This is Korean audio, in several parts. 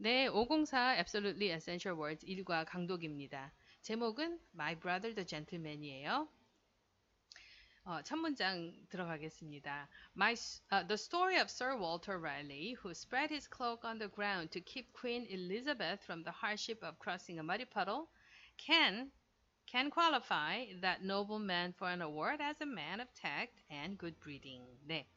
네, 504 Absolutely Essential Words 1과 강독입니다. 제목은 My Brother the Gentleman이에요. 첫 문장 들어가겠습니다. The story of Sir Walter Raleigh, who spread his cloak on the ground to keep Queen Elizabeth from the hardship of crossing a muddy puddle, can qualify that nobleman for an award as a man of tact and good breeding. 네.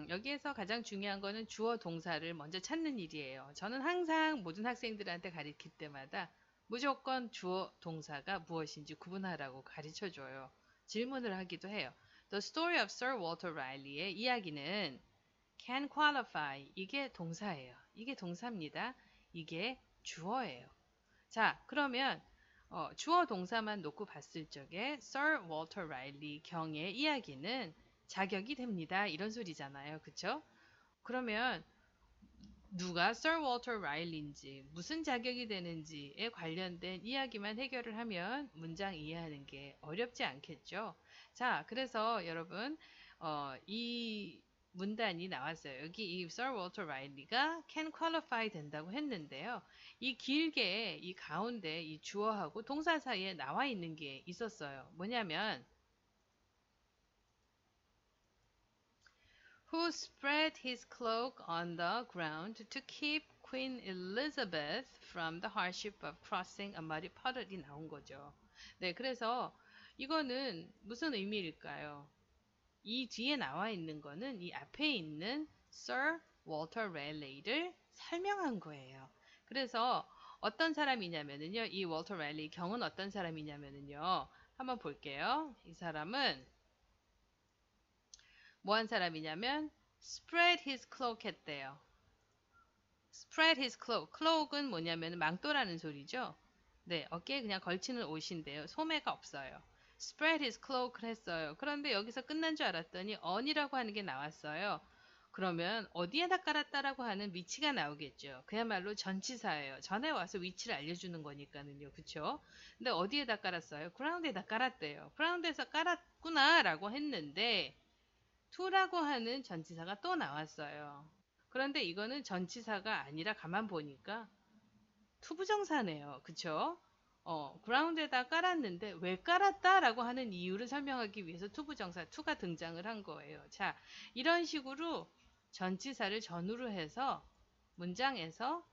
여기에서 가장 중요한 거는 주어 동사를 먼저 찾는 일이에요. 저는 항상 모든 학생들한테 가르칠 때마다 무조건 주어 동사가 무엇인지 구분하라고 가르쳐 줘요. 질문을 하기도 해요. The story of Sir Walter Raleigh의 이야기는 can qualify. 이게 동사예요. 이게 동사입니다. 이게 주어예요. 자, 그러면 주어 동사만 놓고 봤을 적에 Sir Walter Raleigh 경의 이야기는 자격이 됩니다. 이런 소리잖아요. 그쵸? 그러면 누가 Sir Walter Raleigh인지 무슨 자격이 되는지에 관련된 이야기만 해결을 하면 문장 이해하는 게 어렵지 않겠죠? 자, 그래서 여러분 이 문단이 나왔어요. 여기 이 Sir Walter Raleigh가 can qualify 된다고 했는데요. 이 길게 이 가운데 이 주어하고 동사 사이에 나와 있는 게 있었어요. 뭐냐면 who spread his cloak on the ground to keep Queen Elizabeth from the hardship of crossing a muddy puddle이 나온 거죠. 네, 그래서 이거는 무슨 의미일까요? 이 뒤에 나와 있는 거는 이 앞에 있는 Sir Walter Raleigh를 설명한 거예요. 그래서 어떤 사람이냐면요. 이 Walter Raleigh 경은 어떤 사람이냐면요. 한번 볼게요. 이 사람은 뭐 한 사람이냐면 spread his cloak 했대요. spread his cloak. cloak은 뭐냐면 망토라는 소리죠. 네, 어깨에 그냥 걸치는 옷인데요. 소매가 없어요. spread his cloak를 했어요. 그런데 여기서 끝난 줄 알았더니 on이라고 하는 게 나왔어요. 그러면 어디에다 깔았다라고 하는 위치가 나오겠죠. 그야말로 전치사예요. 전에 와서 위치를 알려주는 거니까는요. 그쵸? 근데 어디에다 깔았어요? ground에다 깔았대요. ground에서 깔았구나라고 했는데 to라고 하는 전치사가 또 나왔어요. 그런데 이거는 전치사가 아니라 가만 보니까 투부정사네요. 그쵸? 그라운드에다 깔았는데 왜 깔았다라고 하는 이유를 설명하기 위해서 투부정사 to가 등장을 한 거예요. 자, 이런 식으로 전치사를 전후로 해서 문장에서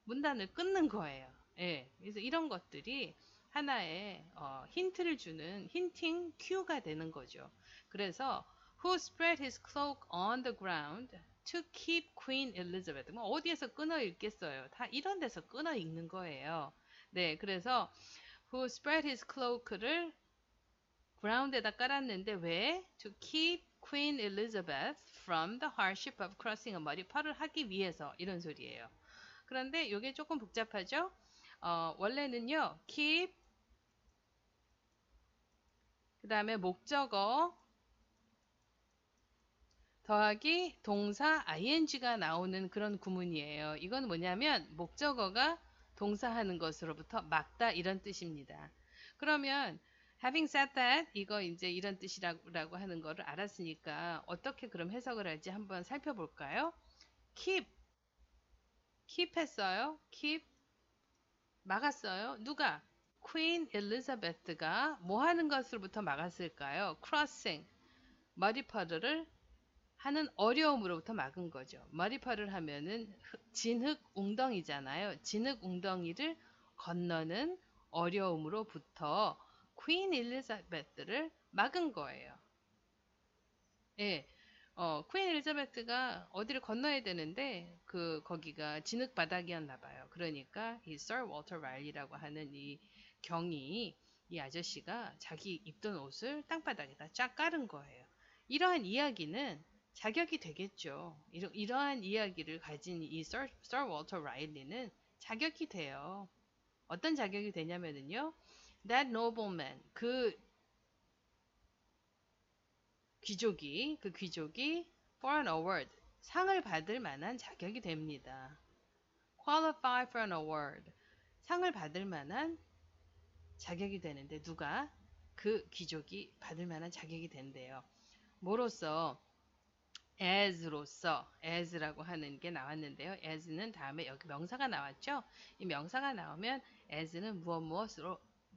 문단을 끊는 거예요. 예, 그래서 이런 것들이 하나의 힌트를 주는 힌팅 큐가 되는 거죠. 그래서 who spread his cloak on the ground to keep Queen Elizabeth. 뭐 어디에서 끊어 읽겠어요. 다 이런 데서 끊어 읽는 거예요. 네, 그래서 who spread his cloak를 ground에다 깔았는데 왜? To keep Queen Elizabeth from the hardship of crossing a muddy puddle 하기 위해서 이런 소리예요. 그런데 이게 조금 복잡하죠? 원래는요, keep, 그 다음에 목적어, 더하기 동사 ing가 나오는 그런 구문이에요. 이건 뭐냐면 목적어가 동사하는 것으로부터 막다 이런 뜻입니다. 그러면 having said that 이거 이제 이런 뜻이라고 하는 거를 알았으니까 어떻게 그럼 해석을 할지 한번 살펴볼까요? keep 했어요. keep 막았어요. 누가? Queen Elizabeth가 뭐 하는 것으로부터 막았을까요? crossing, 머리퍼들을 하는 어려움으로부터 막은 거죠. 머리퍼를 하면은 진흙 웅덩이잖아요. 진흙 웅덩이를 건너는 어려움으로부터 Queen Elizabeth를 막은 거예요. 예. 퀸 엘리자베스가 어디를 건너야 되는데 거기가 진흙 바닥이었나 봐요. 그러니까 이 Sir Walter Raleigh라고 하는 이 경이 이 아저씨가 자기 입던 옷을 땅바닥에다 쫙 깔은 거예요. 이러한 이야기는 자격이 되겠죠. 이러한 이야기를 가진 이 Sir Walter Raleigh는 자격이 돼요. 어떤 자격이 되냐면은요. That nobleman, 그 귀족이 for an award, 상을 받을 만한 자격이 됩니다. qualify for an award, 상을 받을 만한 자격이 되는데 누가? 그 귀족이 받을 만한 자격이 된대요. 뭐로써? as라고 하는 게 나왔는데요. as는 다음에 여기 명사가 나왔죠. 이 명사가 나오면 as는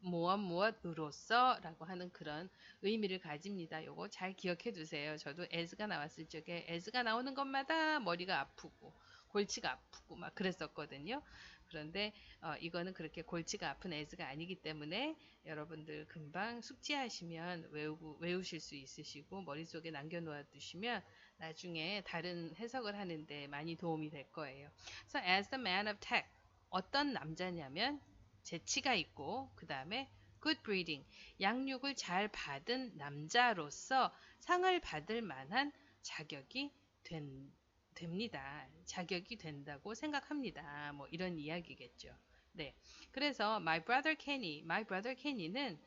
무엇으로서라고 하는 그런 의미를 가집니다. 요거 잘 기억해 두세요. 저도 as가 나왔을 적에 as가 나오는 것마다 머리가 아프고 골치가 아프고 막 그랬었거든요. 그런데 이거는 그렇게 골치가 아픈 as가 아니기 때문에 여러분들 금방 숙지하시면 외우실 수 있으시고 머릿속에 남겨놓아 두시면 나중에 다른 해석을 하는데 많이 도움이 될 거예요. So as the man of tech, 어떤 남자냐면 재치가 있고 그 다음에 good breeding, 양육을 잘 받은 남자로서 상을 받을 만한 자격이 됩니다. 자격이 된다고 생각합니다. 뭐 이런 이야기겠죠. 네. 그래서 my brother Kenny는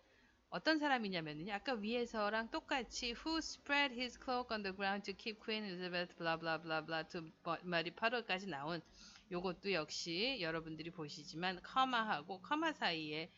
어떤 사람이냐면요. 아까 위에서랑 똑같이 who spread his cloak on the ground to keep Queen Elizabeth blah blah blah blah to 말이 8월까지 나온 요것도 역시 여러분들이 보시지만 커마하고 커마 사이에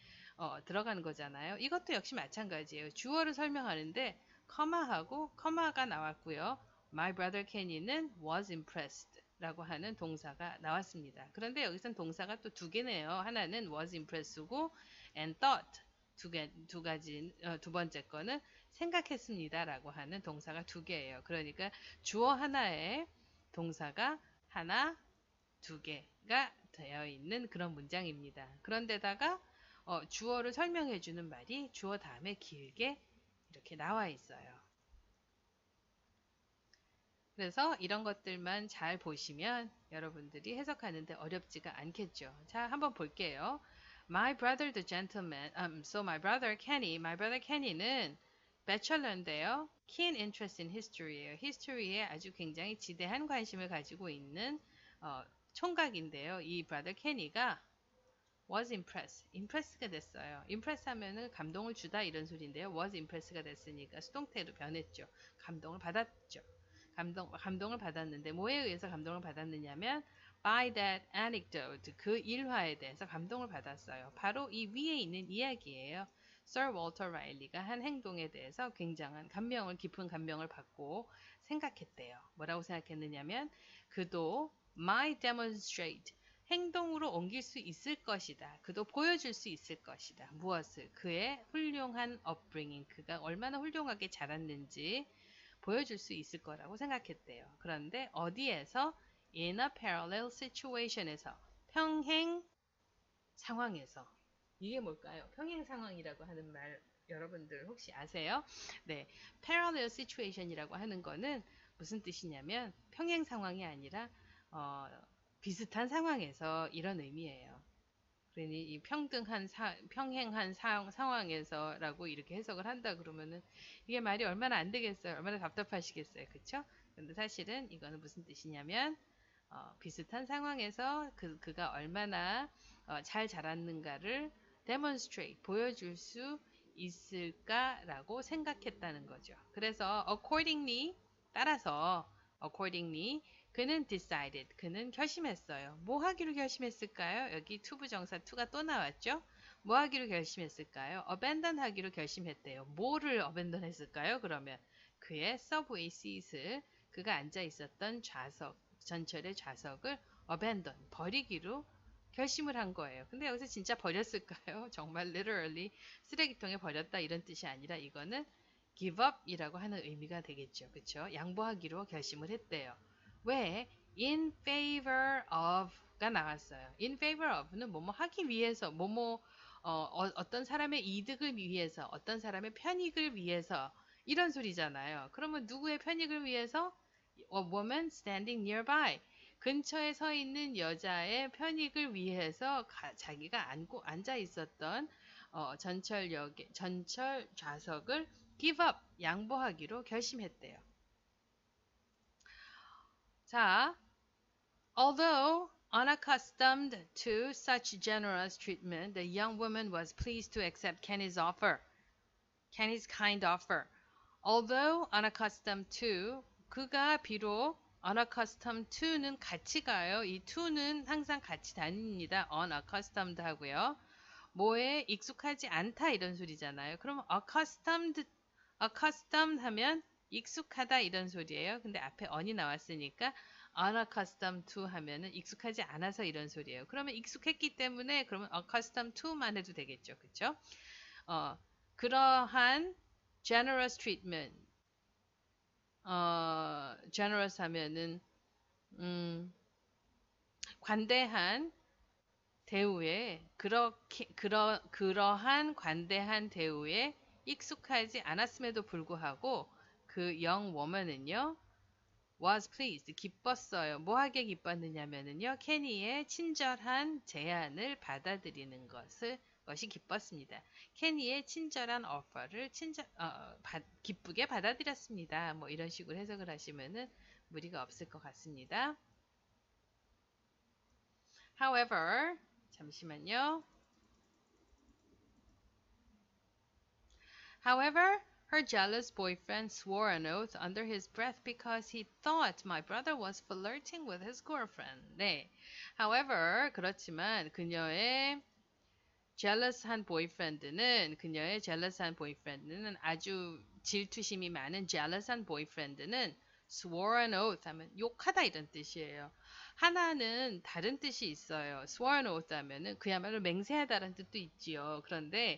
들어가는 거잖아요. 이것도 역시 마찬가지예요. 주어를 설명하는데 커마하고 커마가 나왔고요. My brother Kenny는 was impressed 라고 하는 동사가 나왔습니다. 그런데 여기선 동사가 또 두 개네요. 하나는 was impress고 and thought 두 번째 거는 생각했습니다라고 하는 동사가 두 개예요. 그러니까 주어 하나에 동사가 하나, 두 개가 되어 있는 그런 문장입니다. 그런데다가 주어를 설명해 주는 말이 주어 다음에 길게 이렇게 나와 있어요. 그래서 이런 것들만 잘 보시면 여러분들이 해석하는데 어렵지가 않겠죠. 자, 한번 볼게요. My brother the gentleman, my brother Kenny는 bachelor인데요. Keen interest in history예요. history에 아주 굉장히 지대한 관심을 가지고 있는 총각인데요. 이 brother Kenny가 was impress가 됐어요. impress 하면은 감동을 주다 이런 소리인데요. was impress가 됐으니까 수동태로 변했죠. 감동을 받았죠. 감동을 받았는데 뭐에 의해서 감동을 받았느냐면 by that anecdote 그 일화에 대해서 감동을 받았어요. 바로 이 위에 있는 이야기예요. Sir Walter Riley가 한 행동에 대해서 굉장한 깊은 감명을 받고 생각했대요. 뭐라고 생각했느냐면 그도 might demonstrate 행동으로 옮길 수 있을 것이다. 그도 보여줄 수 있을 것이다. 무엇을? 그의 훌륭한 upbringing, 그가 얼마나 훌륭하게 자랐는지 보여줄 수 있을 거라고 생각했대요. 그런데 어디에서? In a parallel situation에서, 평행 상황에서. 이게 뭘까요? 평행 상황이라고 하는 말 여러분들 혹시 아세요? 네, parallel situation이라고 하는 거는 무슨 뜻이냐면 평행 상황이 아니라 비슷한 상황에서 이런 의미예요. 그러니 이 평행한 상황에서라고 이렇게 해석을 한다 그러면은 이게 말이 얼마나 안 되겠어요. 얼마나 답답하시겠어요. 그쵸? 근데 사실은 이거는 무슨 뜻이냐면 비슷한 상황에서 그가 얼마나 잘 자랐는가를 demonstrate, 보여줄 수 있을까라고 생각했다는 거죠. 그래서 accordingly 그는 decided, 그는 결심했어요. 뭐 하기로 결심했을까요? 여기 to 부정사 to가 또 나왔죠? 뭐 하기로 결심했을까요? abandon 하기로 결심했대요. 뭐를 abandon 했을까요? 그러면 그의 subway seat을, 그가 앉아 있었던 전철의 좌석을 abandon, 버리기로 결심을 한 거예요. 근데 여기서 진짜 버렸을까요? 정말 literally 쓰레기통에 버렸다 이런 뜻이 아니라 이거는 give up 이라고 하는 의미가 되겠죠. 그쵸? 양보하기로 결심을 했대요. 왜? in favor of가 나왔어요. in favor of는 뭐뭐 하기 위해서, 어떤 사람의 이득을 위해서, 어떤 사람의 편익을 위해서 이런 소리잖아요. 그러면 누구의 편익을 위해서? A woman standing nearby. 근처에 서 있는 여자의 편익을 위해서 자기가 앉아 있었던 전철 좌석을 give up, 양보하기로 결심했대요. 자, although unaccustomed to such generous treatment, the young woman was pleased to accept Kenny's kind offer. Although unaccustomed to, 그가 비록 unaccustomed to는 같이 가요. 이 to는 항상 같이 다닙니다. unaccustomed 하고요. 뭐에 익숙하지 않다 이런 소리잖아요. 그럼 accustomed 하면 익숙하다 이런 소리예요. 근데 앞에 on이 나왔으니까 unaccustomed to 하면은 익숙하지 않아서 이런 소리예요. 그러면 익숙했기 때문에 그러면 accustomed to만 해도 되겠죠. 그쵸? 그러한 generous treatment, generous 하면은, 관대한 대우에, 그러한 관대한 대우에 익숙하지 않았음에도 불구하고 그 young woman은요, was pleased, 기뻤어요. 뭐하게 기뻤느냐면은요, 케니의 친절한 제안을 받아들이는 것이 기뻤습니다. 케니의 친절한 offer를 기쁘게 받아들였습니다. 뭐 이런 식으로 해석을 하시면은 무리가 없을 것 같습니다. However, 잠시만요. However, her jealous boyfriend swore an oath under his breath because he thought my brother was flirting with his girlfriend. 네. However, 그렇지만 그녀의 jealous한 boyfriend는 아주 질투심이 많은 jealous한 boyfriend는 swore an oath 하면 욕하다 이런 뜻이에요. 하나는 다른 뜻이 있어요. swore an oath 하면은 그야말로 맹세하다라는 뜻도 있지요. 그런데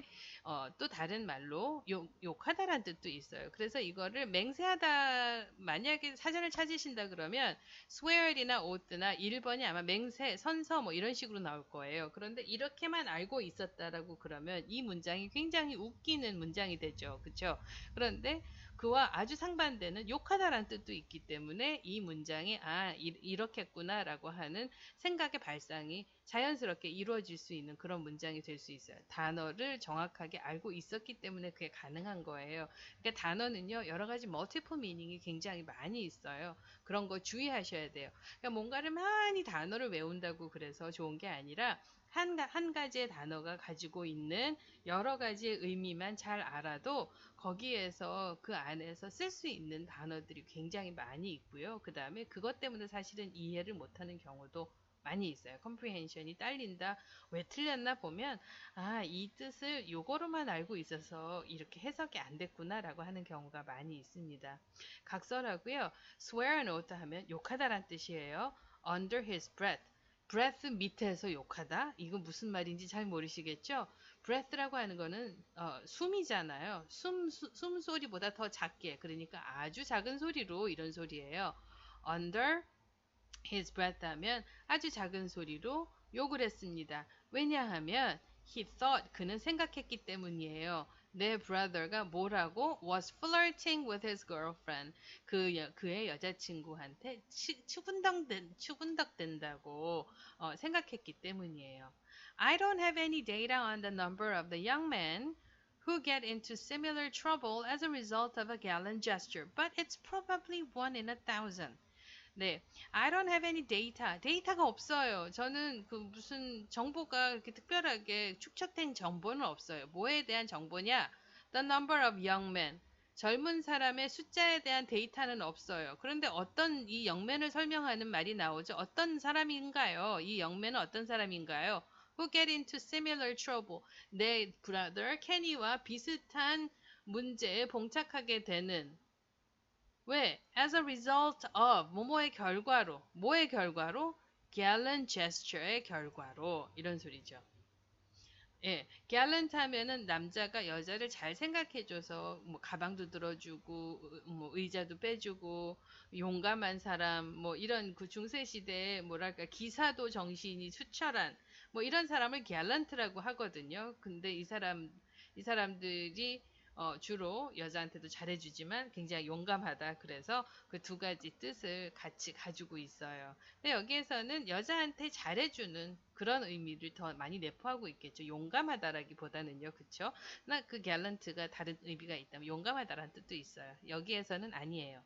또 다른 말로 욕하다라는 뜻도 있어요. 그래서 이거를 맹세하다 만약에 사전을 찾으신다 그러면 swear이나 oath나 1번이 아마 맹세, 선서 뭐 이런 식으로 나올 거예요. 그런데 이렇게만 알고 있었다라고 그러면 이 문장이 굉장히 웃기는 문장이 되죠. 그렇죠? 그런데 그와 아주 상반되는 욕하다라는 뜻도 있기 때문에 이 문장이 이렇겠구나라고 하는 생각의 발상이 자연스럽게 이루어질 수 있는 그런 문장이 될 수 있어요. 단어를 정확하게 알고 있었기 때문에 그게 가능한 거예요. 그러니까 단어는요, 여러 가지 멀티플 미닝이 굉장히 많이 있어요. 그런 거 주의하셔야 돼요. 그러니까 뭔가를 많이 단어를 외운다고 그래서 좋은 게 아니라 한 가지의 단어가 가지고 있는 여러 가지의 의미만 잘 알아도 거기에서 그 안에서 쓸 수 있는 단어들이 굉장히 많이 있고요. 그 다음에 그것 때문에 사실은 이해를 못하는 경우도 많이 있어요. comprehension이 딸린다. 왜 틀렸나 보면 이 뜻을 요거로만 알고 있어서 이렇게 해석이 안 됐구나라고 하는 경우가 많이 있습니다. 각설하고요. swear an oath 하면 욕하다란 뜻이에요. under his breath. breath 밑에서 욕하다? 이건 무슨 말인지 잘 모르시겠죠? breath라고 하는 거는 숨이잖아요. 숨소리보다 더 작게, 그러니까 아주 작은 소리로 이런 소리예요. under his breath 하면 아주 작은 소리로 욕을 했습니다. 왜냐하면 he thought, 그는 생각했기 때문이에요. 내 brother가 뭐라고? was flirting with his girlfriend. 그의 여자친구한테 추근덕된다고 생각했기 때문이에요. I don't have any data on the number of the young men who get into similar trouble as a result of a gallant gesture, but it's probably 1 in 1,000. 네, I don't have any data. 데이터가 없어요. 저는 그 무슨 정보가 그렇게 특별하게 축적된 정보는 없어요. 뭐에 대한 정보냐? The number of young men. 젊은 사람의 숫자에 대한 데이터는 없어요. 그런데 어떤 이 영맨을 설명하는 말이 나오죠. 어떤 사람인가요? 이 영맨은 어떤 사람인가요? Who get into similar trouble. 내 brother 케니와 비슷한 문제에 봉착하게 되는 왜? As a result of 뭐뭐의 결과로 뭐의 결과로? gallant gesture의 결과로 이런 소리죠. 예, gallant 하면은 남자가 여자를 잘 생각해줘서 뭐 가방도 들어주고 뭐 의자도 빼주고 용감한 사람 뭐 이런 그 중세 시대에 뭐랄까 기사도 정신이 수철한 뭐 이런 사람을 gallant라고 하거든요. 근데 이 사람들이 주로 여자한테도 잘해주지만 굉장히 용감하다. 그래서 그 두 가지 뜻을 같이 가지고 있어요. 근데 여기에서는 여자한테 잘해주는 그런 의미를 더 많이 내포하고 있겠죠. 용감하다라기보다는요. 그쵸? 나 그 갤런트가 다른 의미가 있다면 용감하다라는 뜻도 있어요. 여기에서는 아니에요.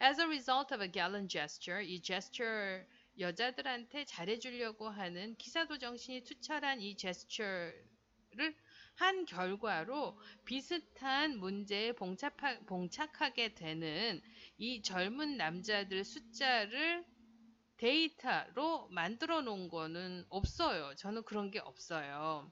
As a result of a gallant gesture, 이 gesture 여자들한테 잘해주려고 하는 기사도 정신이 투철한 이 gesture를 한 결과로 비슷한 문제에 봉착하게 되는 이 젊은 남자들 숫자를 데이터로 만들어 놓은 거는 없어요. 저는 그런 게 없어요.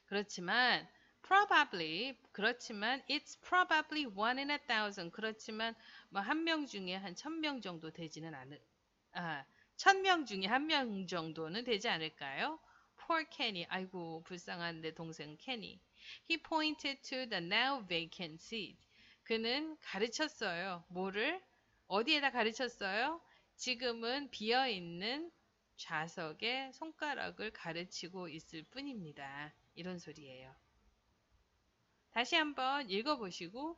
그렇지만 probably 그렇지만 it's probably one in a thousand 그렇지만 뭐 한 명 중에 한 1,000명 정도 되지는 않을 1,000명 중에 한 명 정도는 되지 않을까요? Poor Kenny. 아이고 불쌍한 내 동생 Kenny. He pointed to the now vacant seat. 그는 가르쳤어요. 뭐를? 어디에다 가르쳤어요? 지금은 비어 있는 좌석에 손가락을 가르치고 있을 뿐입니다. 이런 소리예요. 다시 한번 읽어보시고,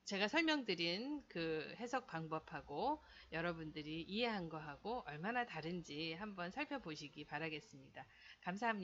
제가 설명드린 그 해석 방법하고 여러분들이 이해한 거하고 얼마나 다른지 한번 살펴보시기 바라겠습니다. 감사합니다.